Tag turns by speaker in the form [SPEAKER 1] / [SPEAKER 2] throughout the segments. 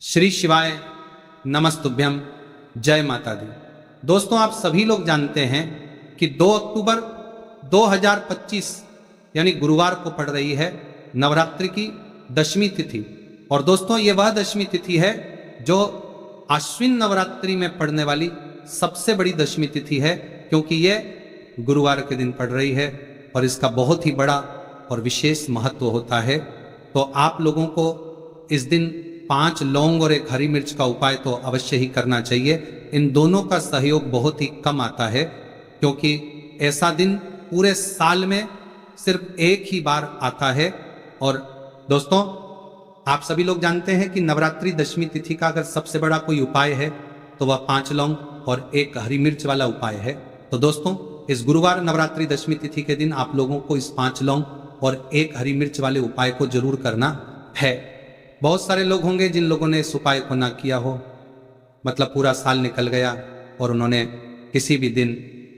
[SPEAKER 1] श्री शिवाय नमस्तुभ्यम, जय माता दी। दोस्तों, आप सभी लोग जानते हैं कि 2 अक्टूबर 2025 यानी गुरुवार को पड़ रही है नवरात्रि की दशमी तिथि। और दोस्तों, ये वह दशमी तिथि है जो आश्विन नवरात्रि में पड़ने वाली सबसे बड़ी दशमी तिथि है, क्योंकि ये गुरुवार के दिन पड़ रही है और इसका बहुत ही बड़ा और विशेष महत्व होता है। तो आप लोगों को इस दिन 5 लौंग और 1 हरी मिर्च का उपाय तो अवश्य ही करना चाहिए। इन दोनों का सहयोग बहुत ही कम आता है, क्योंकि ऐसा दिन पूरे साल में सिर्फ एक ही बार आता है। और दोस्तों, आप सभी लोग जानते हैं कि नवरात्रि दशमी तिथि का अगर सबसे बड़ा कोई उपाय है तो वह 5 लौंग और 1 हरी मिर्च वाला उपाय है। तो दोस्तों, इस गुरुवार नवरात्रि दशमी तिथि के दिन आप लोगों को इस 5 लौंग और 1 हरी मिर्च वाले उपाय को जरूर करना है। बहुत सारे लोग होंगे जिन लोगों ने इस उपाय को ना किया हो, मतलब पूरा साल निकल गया और उन्होंने किसी भी दिन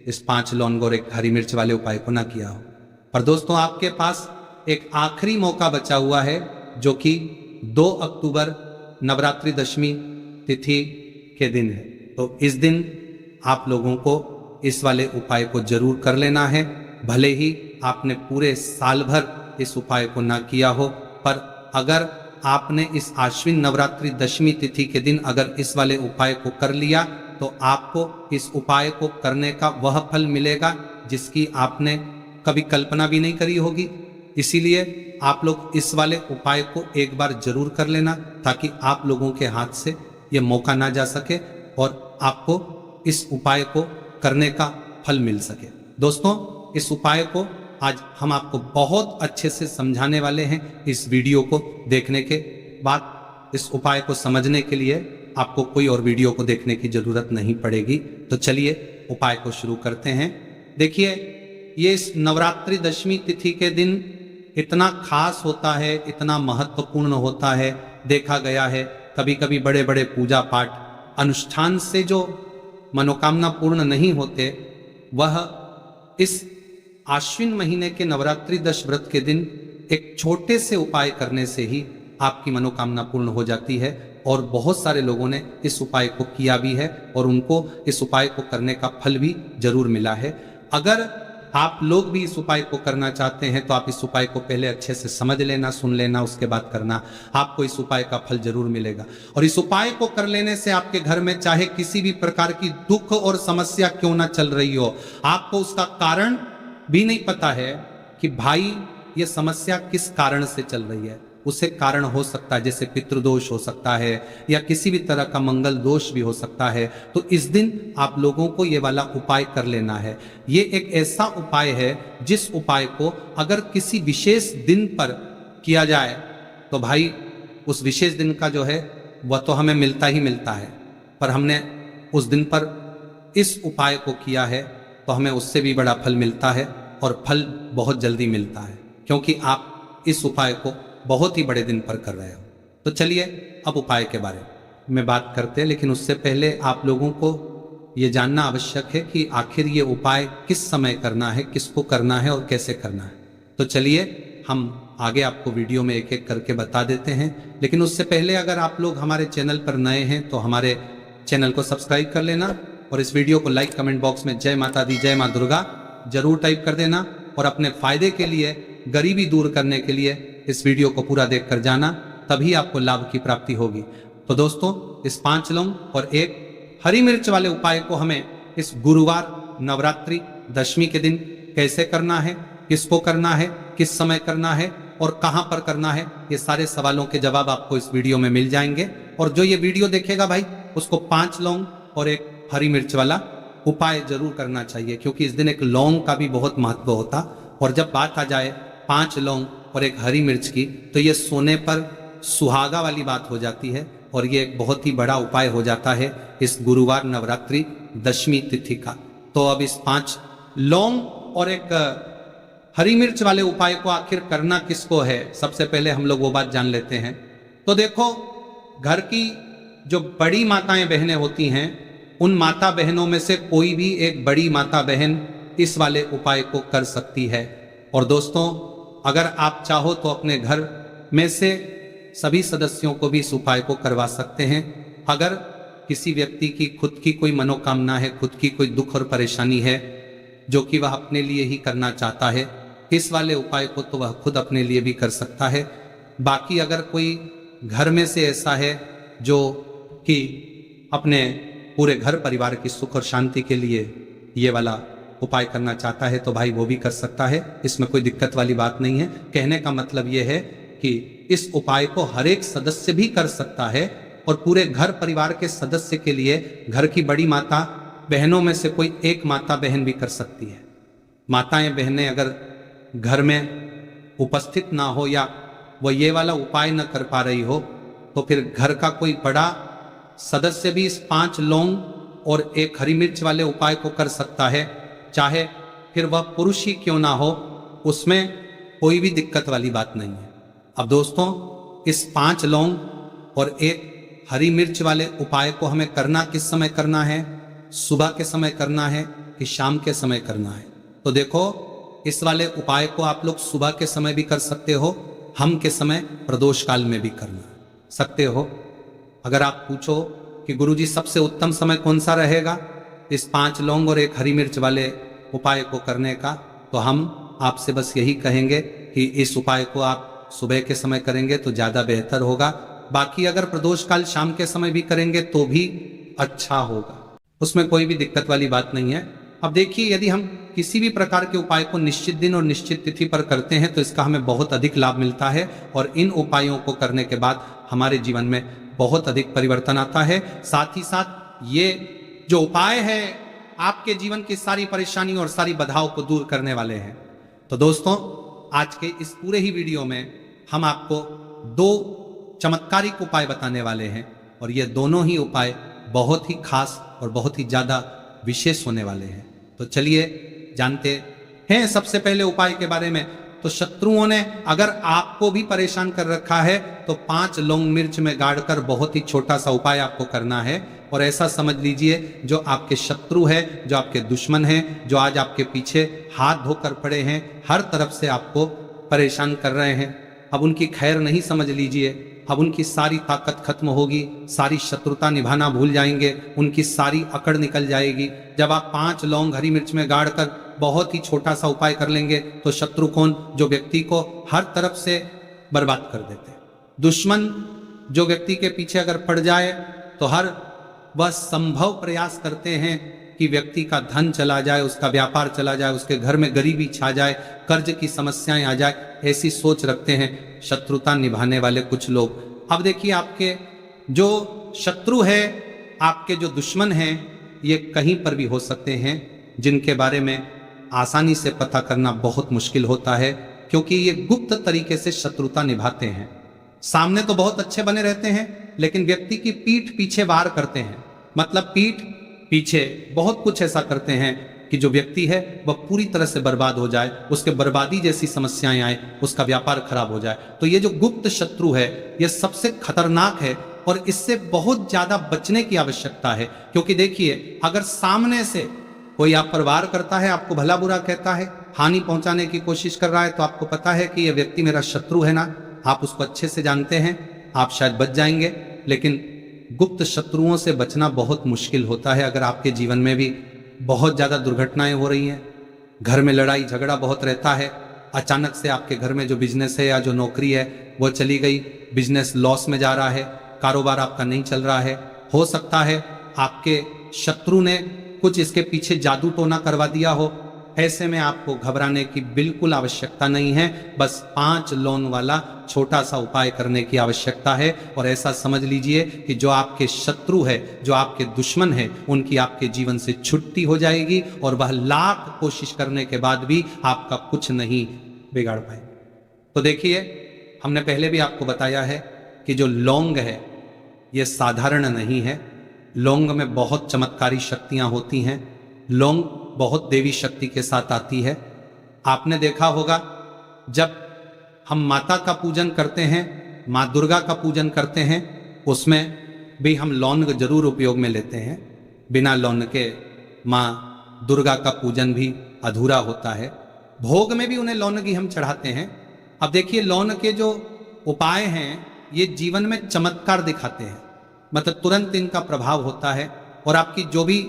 [SPEAKER 1] इस 5 लौंग और 1 हरी मिर्च वाले उपाय को ना किया हो। पर दोस्तों, आपके पास एक आखिरी मौका बचा हुआ है, जो कि 2 अक्टूबर नवरात्रि दशमी तिथि के दिन है। तो इस दिन आप लोगों को इस वाले उपाय को जरूर कर लेना है। भले ही आपने पूरे साल भर इस उपाय को ना किया हो, पर अगर आपने इस आश्विन नवरात्रि दशमी तिथि के दिन अगर इस वाले उपाय को कर लिया तो आपको इस उपाय को करने का वह फल मिलेगा जिसकी आपने कभी कल्पना भी नहीं करी होगी। इसीलिए आप लोग इस वाले उपाय को एक बार जरूर कर लेना, ताकि आप लोगों के हाथ से ये मौका ना जा सके और आपको इस उपाय को करने का फल मिल सके। दोस्तों, इस उपाय को आज हम आपको बहुत अच्छे से समझाने वाले हैं। इस वीडियो को देखने के बाद इस उपाय को समझने के लिए आपको कोई और वीडियो को देखने की जरूरत नहीं पड़ेगी। तो चलिए उपाय को शुरू करते हैं। देखिए, ये इस नवरात्रि दशमी तिथि के दिन इतना खास होता है, इतना महत्वपूर्ण होता है। देखा गया है कभी कभी बड़े बड़े पूजा पाठ अनुष्ठान से जो मनोकामना पूर्ण नहीं होते, वह इस आश्विन महीने के नवरात्रि 10 व्रत के दिन एक छोटे से उपाय करने से ही आपकी मनोकामना पूर्ण हो जाती है। और बहुत सारे लोगों ने इस उपाय को किया भी है और उनको इस उपाय को करने का फल भी जरूर मिला है। अगर आप लोग भी इस उपाय को करना चाहते हैं तो आप इस उपाय को पहले अच्छे से समझ लेना, सुन लेना, उसके बाद करना। आपको इस उपाय का फल जरूर मिलेगा। और इस उपाय को कर लेने से आपके घर में चाहे किसी भी प्रकार की दुख और समस्या क्यों ना चल रही हो, आपको उसका कारण भी नहीं पता है कि भाई ये समस्या किस कारण से चल रही है। उसे कारण हो सकता है, जैसे पितृदोष हो सकता है या किसी भी तरह का मंगल दोष भी हो सकता है। तो इस दिन आप लोगों को ये वाला उपाय कर लेना है। ये एक ऐसा उपाय है जिस उपाय को अगर किसी विशेष दिन पर किया जाए तो भाई उस विशेष दिन का जो है वह तो हमें मिलता ही मिलता है, पर हमने उस दिन पर इस उपाय को किया है तो हमें उससे भी बड़ा फल मिलता है, और फल बहुत जल्दी मिलता है, क्योंकि आप इस उपाय को बहुत ही बड़े दिन पर कर रहे हो। तो चलिए अब उपाय के बारे में बात करते हैं, लेकिन उससे पहले आप लोगों को ये जानना आवश्यक है कि आखिर ये उपाय किस समय करना है, किसको करना है और कैसे करना है। तो चलिए हम आगे आपको वीडियो में एक एक करके बता देते हैं। लेकिन उससे पहले अगर आप लोग हमारे चैनल पर नए हैं तो हमारे चैनल को सब्सक्राइब कर लेना, और इस वीडियो को लाइक कमेंट बॉक्स में जय माता दी, जय माँ दुर्गा जरूर टाइप कर देना। और अपने फायदे के लिए, गरीबी दूर करने के लिए इस वीडियो को पूरा देख कर जाना, तभी आपको लाभ की प्राप्ति होगी। तो दोस्तों, इस 5 लौंग और 1 हरी मिर्च वाले उपाय को हमें इस गुरुवार नवरात्रि दशमी के दिन कैसे करना है, किसको करना है, किस समय करना है और कहां पर करना है, ये सारे सवालों के जवाब आपको इस वीडियो में मिल जाएंगे। और जो ये वीडियो देखेगा भाई, उसको 5 लौंग और 1 हरी मिर्च वाला उपाय जरूर करना चाहिए, क्योंकि इस दिन एक लौंग का भी बहुत महत्व होता। और जब बात आ जाए 5 लौंग और 1 हरी मिर्च की, तो ये सोने पर सुहागा वाली बात हो जाती है, और ये एक बहुत ही बड़ा उपाय हो जाता है इस गुरुवार नवरात्रि दशमी तिथि का। तो अब इस 5 लौंग और 1 हरी मिर्च वाले उपाय को आखिर करना किसको है, सबसे पहले हम लोग वो बात जान लेते हैं। तो देखो, घर की जो बड़ी माताएं बहनें होती हैं, उन माता बहनों में से कोई भी एक बड़ी माता बहन इस वाले उपाय को कर सकती है। और दोस्तों, अगर आप चाहो तो अपने घर में से सभी सदस्यों को भी इस उपाय को करवा सकते हैं। अगर किसी व्यक्ति की खुद की कोई मनोकामना है, खुद की कोई दुख और परेशानी है जो कि वह अपने लिए ही करना चाहता है, इस वाले उपाय को तो वह खुद अपने लिए भी कर सकता है। बाकी अगर कोई घर में से ऐसा है जो कि अपने पूरे घर परिवार की सुख और शांति के लिए ये वाला उपाय करना चाहता है तो भाई वो भी कर सकता है, इसमें कोई दिक्कत वाली बात नहीं है। कहने का मतलब ये है कि इस उपाय को हर एक सदस्य भी कर सकता है और पूरे घर परिवार के सदस्य के लिए घर की बड़ी माता बहनों में से कोई एक माता बहन भी कर सकती है। माताएं बहनें अगर घर में उपस्थित ना हो या वो ये वाला उपाय न कर पा रही हो तो फिर घर का कोई बड़ा सदस्य भी इस 5 लौंग और 1 हरी मिर्च वाले उपाय को कर सकता है, चाहे फिर वह पुरुष ही क्यों ना हो, उसमें कोई भी दिक्कत वाली बात नहीं है। अब दोस्तों, इस 5 लौंग और 1 हरी मिर्च वाले उपाय को हमें करना किस समय करना है? सुबह के समय करना है कि शाम के समय करना है? तो देखो, इस वाले उपाय को आप लोग सुबह के समय भी कर सकते हो, हम के समय प्रदोष काल में भी करना सकते हो। अगर आप पूछो कि गुरुजी सबसे उत्तम समय कौन सा रहेगा इस 5 लौंग और 1 हरी मिर्च वाले उपाय को करने का, तो हम आपसे बस यही कहेंगे कि इस उपाय को आप सुबह के समय करेंगे तो ज़्यादा बेहतर होगा। बाकी अगर प्रदोष काल शाम के समय भी करेंगे तो भी अच्छा होगा, उसमें कोई भी दिक्कत वाली बात नहीं है। अब देखिए, यदि हम किसी भी प्रकार के उपाय को निश्चित दिन और निश्चित तिथि पर करते हैं तो इसका हमें बहुत अधिक लाभ मिलता है और इन उपायों को करने के बाद हमारे जीवन में बहुत अधिक परिवर्तन आता है। साथ ही साथ ये जो उपाय है आपके जीवन की सारी परेशानी और सारी बाधाओं को दूर करने वाले हैं। तो दोस्तों, आज के इस पूरे ही वीडियो में हम आपको 2 चमत्कारिक उपाय बताने वाले हैं और ये दोनों ही उपाय बहुत ही खास और बहुत ही ज्यादा विशेष होने वाले हैं। तो चलिए जानते हैं सबसे पहले उपाय के बारे में। तो शत्रुओं ने अगर आपको भी परेशान कर रखा है तो 5 लौंग मिर्च में गाड़कर बहुत ही छोटा सा उपाय आपको करना है। और ऐसा समझ लीजिए, जो आपके शत्रु है, जो आपके दुश्मन है, जो आज आपके पीछे हाथ धोकर पड़े हैं, हर तरफ से आपको परेशान कर रहे हैं, अब उनकी खैर नहीं समझ लीजिए। अब उनकी सारी ताकत खत्म होगी, सारी शत्रुता निभाना भूल जाएंगे, उनकी सारी अकड़ निकल जाएगी। जब आप 5 लौंग हरी मिर्च में गाड़कर बहुत ही छोटा सा उपाय कर लेंगे तो शत्रु कौन? जो व्यक्ति को हर तरफ से बर्बाद कर देते, दुश्मन जो व्यक्ति के पीछे अगर पड़ जाए तो हर वह संभव प्रयास करते हैं कि व्यक्ति का धन चला जाए, उसका व्यापार चला जाए, उसके घर में गरीबी छा जाए, कर्ज की समस्याएं आ जाए, ऐसी सोच रखते हैं शत्रुता निभाने वाले कुछ लोग। अब देखिए, आपके जो शत्रु है, आपके जो दुश्मन हैं, ये कहीं पर भी हो सकते हैं, जिनके बारे में आसानी से पता करना बहुत मुश्किल होता है, क्योंकि ये गुप्त तरीके से शत्रुता निभाते हैं। सामने तो बहुत अच्छे बने रहते हैं, लेकिन व्यक्ति की पीठ पीछे वार करते हैं। मतलब पीठ पीछे बहुत कुछ ऐसा करते हैं कि जो व्यक्ति है वह पूरी तरह से बर्बाद हो जाए, उसके बर्बादी जैसी समस्याएं आए, उसका व्यापार खराब हो जाए। तो ये जो गुप्त शत्रु है, ये सबसे खतरनाक है और इससे बहुत ज्यादा बचने की आवश्यकता है। क्योंकि देखिए, अगर सामने से कोई आप पर वार करता है, आपको भला बुरा कहता है, हानि पहुंचाने की कोशिश कर रहा है, तो आपको पता है कि यह व्यक्ति मेरा शत्रु है ना, आप उसको अच्छे से जानते हैं, आप शायद बच जाएंगे। लेकिन गुप्त शत्रुओं से बचना बहुत मुश्किल होता है। अगर आपके जीवन में भी बहुत ज़्यादा दुर्घटनाएं हो रही हैं, घर में लड़ाई झगड़ा बहुत रहता है, अचानक से आपके घर में जो बिजनेस है या जो नौकरी है वो चली गई, बिजनेस लॉस में जा रहा है, कारोबार आपका नहीं चल रहा है, हो सकता है आपके शत्रु ने कुछ इसके पीछे जादू टोना करवा दिया हो, ऐसे में आपको घबराने की बिल्कुल आवश्यकता नहीं है। बस 5 लौंग वाला छोटा सा उपाय करने की आवश्यकता है। और ऐसा समझ लीजिए कि जो आपके शत्रु है, जो आपके दुश्मन है, उनकी आपके जीवन से छुट्टी हो जाएगी और वह लाख कोशिश करने के बाद भी आपका कुछ नहीं बिगाड़ पाए। तो देखिए, हमने पहले भी आपको बताया है कि जो लौंग है ये साधारण नहीं है। लौंग में बहुत चमत्कारी शक्तियां होती हैं। लौंग बहुत देवी शक्ति के साथ आती है। आपने देखा होगा, जब हम माता का पूजन करते हैं, माँ दुर्गा का पूजन करते हैं, उसमें भी हम लौंग जरूर उपयोग में लेते हैं। बिना लौंग के माँ दुर्गा का पूजन भी अधूरा होता है। भोग में भी उन्हें लौंग ही हम चढ़ाते हैं। अब देखिए, लौंग के जो उपाय हैं ये जीवन में चमत्कार दिखाते हैं, मतलब तुरंत इनका प्रभाव होता है और आपकी जो भी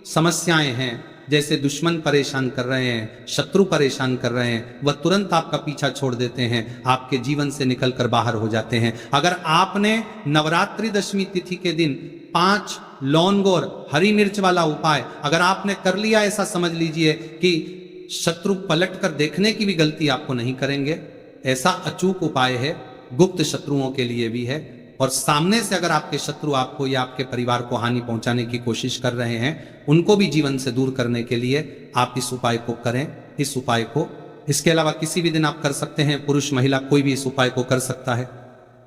[SPEAKER 1] समस्याएं हैं, जैसे दुश्मन परेशान कर रहे हैं, शत्रु परेशान कर रहे हैं, वह तुरंत आपका पीछा छोड़ देते हैं, आपके जीवन से निकलकर बाहर हो जाते हैं। अगर आपने नवरात्रि दशमी तिथि के दिन 5 लौंग और हरी मिर्च वाला उपाय अगर आपने कर लिया, ऐसा समझ लीजिए कि शत्रु पलट कर देखने की भी गलती आपको नहीं करेंगे। ऐसा अचूक उपाय है, गुप्त शत्रुओं के लिए भी है। और सामने से अगर आपके शत्रु आपको या आपके परिवार को हानि पहुंचाने की कोशिश कर रहे हैं, उनको भी जीवन से दूर करने के लिए आप इस उपाय को करें। इस उपाय को इसके अलावा किसी भी दिन आप कर सकते हैं, पुरुष महिला कोई भी इस उपाय को कर सकता है।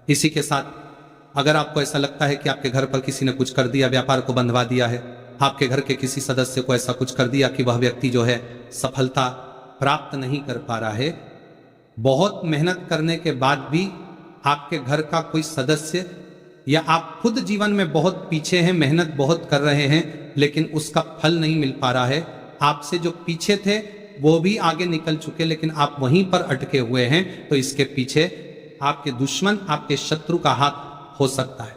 [SPEAKER 1] इसी के साथ अगर आपको ऐसा लगता है कि आपके घर पर किसी ने कुछ कर दिया, व्यापार को बंधवा दिया है, आपके घर के किसी सदस्य को ऐसा कुछ कर दिया कि वह व्यक्ति जो है सफलता प्राप्त नहीं कर पा रहा है, बहुत मेहनत करने के बाद भी आपके घर का कोई सदस्य या आप खुद जीवन में बहुत पीछे हैं, मेहनत बहुत कर रहे हैं, लेकिन उसका फल नहीं मिल पा रहा है, आपसे जो पीछे थे वो भी आगे निकल चुके लेकिन आप वहीं पर अटके हुए हैं, तो इसके पीछे आपके दुश्मन, आपके शत्रु का हाथ हो सकता है।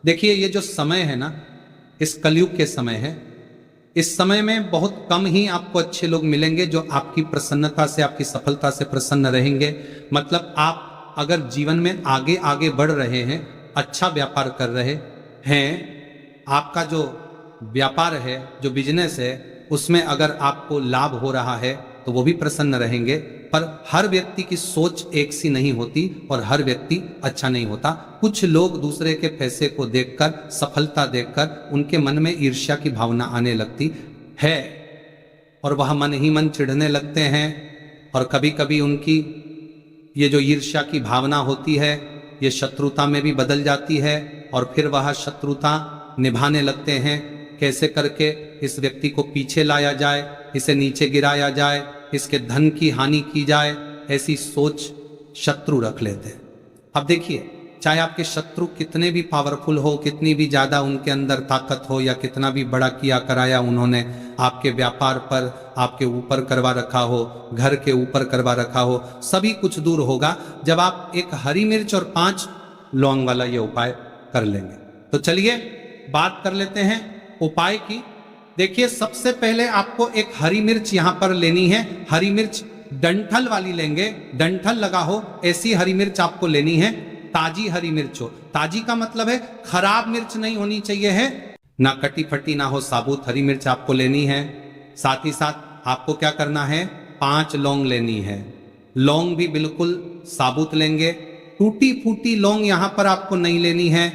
[SPEAKER 1] देखिए, ये जो समय है ना, इस कलयुग के समय है, इस समय में बहुत कम ही आपको अच्छे लोग मिलेंगे जो आपकी प्रसन्नता से, आपकी सफलता से प्रसन्न रहेंगे। मतलब आप अगर जीवन में आगे आगे बढ़ रहे हैं, अच्छा व्यापार कर रहे हैं, आपका जो व्यापार है, जो बिजनेस है, उसमें अगर आपको लाभ हो रहा है तो वो भी प्रसन्न रहेंगे। पर हर व्यक्ति की सोच एक सी नहीं होती और हर व्यक्ति अच्छा नहीं होता। कुछ लोग दूसरे के पैसे को देखकर, सफलता देखकर उनके मन में ईर्ष्या की भावना आने लगती है और वह मन ही मन चिढ़ने लगते हैं। और कभी कभी उनकी ये जो ईर्ष्या की भावना होती है, ये शत्रुता में भी बदल जाती है और फिर वह शत्रुता निभाने लगते हैं। कैसे करके इस व्यक्ति को पीछे लाया जाए, इसे नीचे गिराया जाए, इसके धन की हानि की जाए, ऐसी सोच शत्रु रख लेते हैं। अब देखिए, चाहे आपके शत्रु कितने भी पावरफुल हो, कितनी भी ज्यादा उनके अंदर ताकत हो, या कितना भी बड़ा किया कराया उन्होंने आपके व्यापार पर, आपके ऊपर करवा रखा हो, घर के ऊपर करवा रखा हो, सभी कुछ दूर होगा जब आप एक हरी मिर्च और 5 लौंग वाला ये उपाय कर लेंगे। तो चलिए बात कर लेते हैं उपाय की। देखिए, सबसे पहले आपको एक हरी मिर्च यहां पर लेनी है। हरी मिर्च डंठल वाली लेंगे, डंठल लगा हो ऐसी हरी मिर्च आपको लेनी है। ताजी हरी मिर्च हो, ताजी का मतलब है खराब मिर्च नहीं होनी चाहिए है, ना कटी फटी ना हो, साबुत हरी मिर्च आपको लेनी है। साथ ही साथ आपको क्या करना है, 5 लौंग लेनी है। लौंग भी बिल्कुल साबुत लेंगे, टूटी फूटी लौंग यहां पर आपको नहीं लेनी है।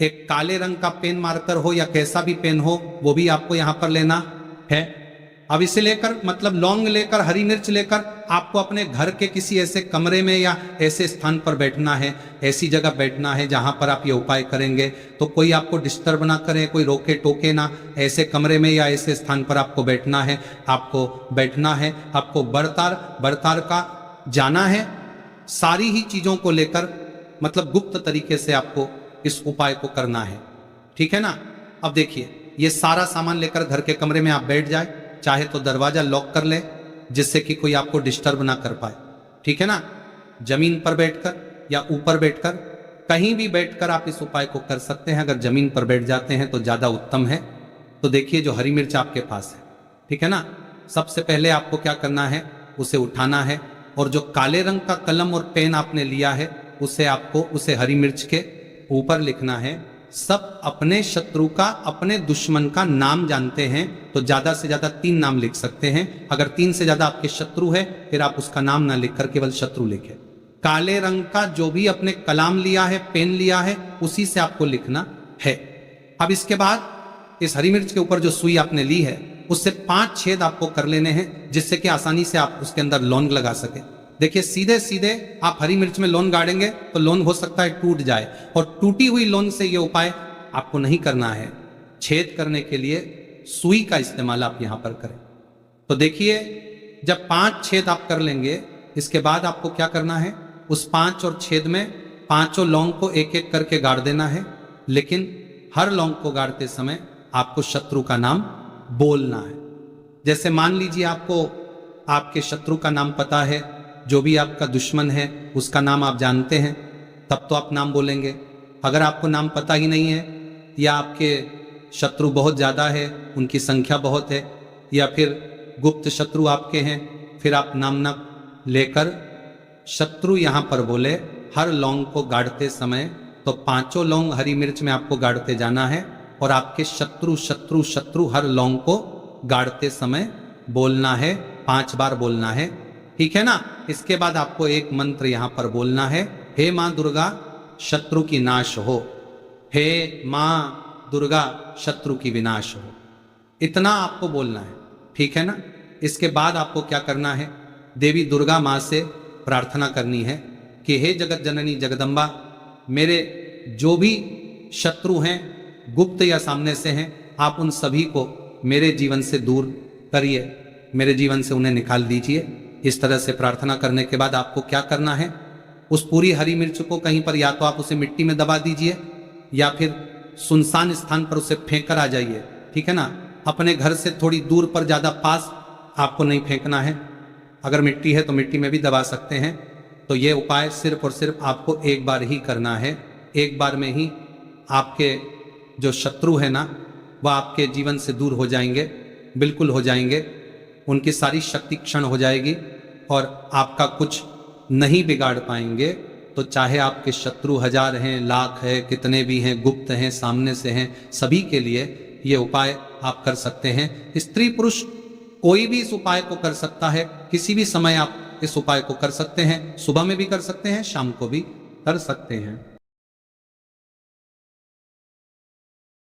[SPEAKER 1] एक काले रंग का पेन मार्कर हो या कैसा भी पेन हो, वो भी आपको यहां पर लेना है। अब इसे लेकर, मतलब लौंग लेकर, हरी मिर्च लेकर आपको अपने घर के किसी ऐसे कमरे में या ऐसे स्थान पर बैठना है, ऐसी जगह बैठना है जहां पर आप ये उपाय करेंगे तो कोई आपको डिस्टर्ब ना करे, कोई रोके टोके ना। ऐसे कमरे में या ऐसे स्थान पर आपको बैठना है, आपको बैठना है, आपको बड़तार का जाना है। सारी ही चीजों को लेकर, मतलब गुप्त तरीके से आपको इस उपाय को करना है, ठीक है ना। अब देखिए, ये सारा सामान लेकर घर के कमरे में आप बैठ जाए, चाहे तो दरवाजा लॉक कर ले जिससे कि कोई आपको डिस्टर्ब ना कर पाए, ठीक है ना। जमीन पर बैठकर या ऊपर बैठकर, कहीं भी बैठकर आप इस उपाय को कर सकते हैं। अगर जमीन पर बैठ जाते हैं तो ज्यादा उत्तम है। तो देखिए, जो हरी मिर्च आपके पास है, ठीक है ना, सबसे पहले आपको क्या करना है, उसे उठाना है और जो काले रंग का कलम और पेन आपने लिया है उसे आपको उसे हरी मिर्च के ऊपर लिखना है। सब अपने शत्रु का, अपने दुश्मन का नाम जानते हैं तो ज्यादा से ज्यादा 3 नाम लिख सकते हैं। अगर 3 से ज्यादा आपके शत्रु है फिर आप उसका नाम ना लिखकर केवल शत्रु लिखें। काले रंग का जो भी अपने कलाम लिया है, पेन लिया है, उसी से आपको लिखना है। अब इसके बाद इस हरी मिर्च के ऊपर जो सुई आपने ली है उससे 5 छेद आपको कर लेने हैं जिससे कि आसानी से आप उसके अंदर लौंग लगा सके। देखिए, सीधे सीधे आप हरी मिर्च में लौंग गाड़ेंगे तो लौंग हो सकता है टूट जाए, और टूटी हुई लौंग से ये उपाय आपको नहीं करना है। छेद करने के लिए सुई का इस्तेमाल आप यहां पर करें। तो देखिए, जब 5 छेद आप कर लेंगे, इसके बाद आपको क्या करना है, उस 5 और छेद में 5 लौंग को एक एक करके गाड़ देना है। लेकिन हर लौंग को गाड़ते समय आपको शत्रु का नाम बोलना है। जैसे मान लीजिए आपको आपके शत्रु का नाम पता है, जो भी आपका दुश्मन है उसका नाम आप जानते हैं, तब तो आप नाम बोलेंगे। अगर आपको नाम पता ही नहीं है, या आपके शत्रु बहुत ज़्यादा है, उनकी संख्या बहुत है, या फिर गुप्त शत्रु आपके हैं, फिर आप नाम ना लेकर शत्रु यहाँ पर बोले हर लौंग को गाड़ते समय, तो 5 लौंग हरी मिर्च में आपको गाड़ते जाना है और आपके शत्रु शत्रु शत्रु हर लौंग को गाड़ते समय बोलना है, 5 बार बोलना है, ठीक है ना। इसके बाद आपको एक मंत्र यहां पर बोलना है, हे मां दुर्गा शत्रु की नाश हो, हे मां दुर्गा शत्रु की विनाश हो। इतना आपको बोलना है, ठीक है ना। इसके बाद आपको क्या करना है, देवी दुर्गा मां से प्रार्थना करनी है कि हे जगत जननी जगदम्बा, मेरे जो भी शत्रु हैं, गुप्त या सामने से हैं, आप उन सभी को मेरे जीवन से दूर करिए, मेरे जीवन से उन्हें निकाल दीजिए। इस तरह से प्रार्थना करने के बाद आपको क्या करना है, उस पूरी हरी मिर्च को कहीं पर या तो आप उसे मिट्टी में दबा दीजिए या फिर सुनसान स्थान पर उसे फेंक कर आ जाइए, ठीक है ना। अपने घर से थोड़ी दूर पर, ज़्यादा पास आपको नहीं फेंकना है। अगर मिट्टी है तो मिट्टी में भी दबा सकते हैं। तो ये उपाय सिर्फ और सिर्फ आपको एक बार ही करना है। एक बार में ही आपके जो शत्रु है ना, वह आपके जीवन से दूर हो जाएंगे, बिल्कुल हो जाएंगे। उनकी सारी शक्ति क्षण हो जाएगी और आपका कुछ नहीं बिगाड़ पाएंगे। तो चाहे आपके शत्रु 1000 हैं, लाख है, कितने भी हैं, गुप्त हैं, सामने से हैं, सभी के लिए ये उपाय आप कर सकते हैं। स्त्री पुरुष कोई भी इस उपाय को कर सकता है। किसी भी समय आप इस उपाय को कर सकते हैं। सुबह में भी कर सकते हैं, शाम को भी कर सकते हैं।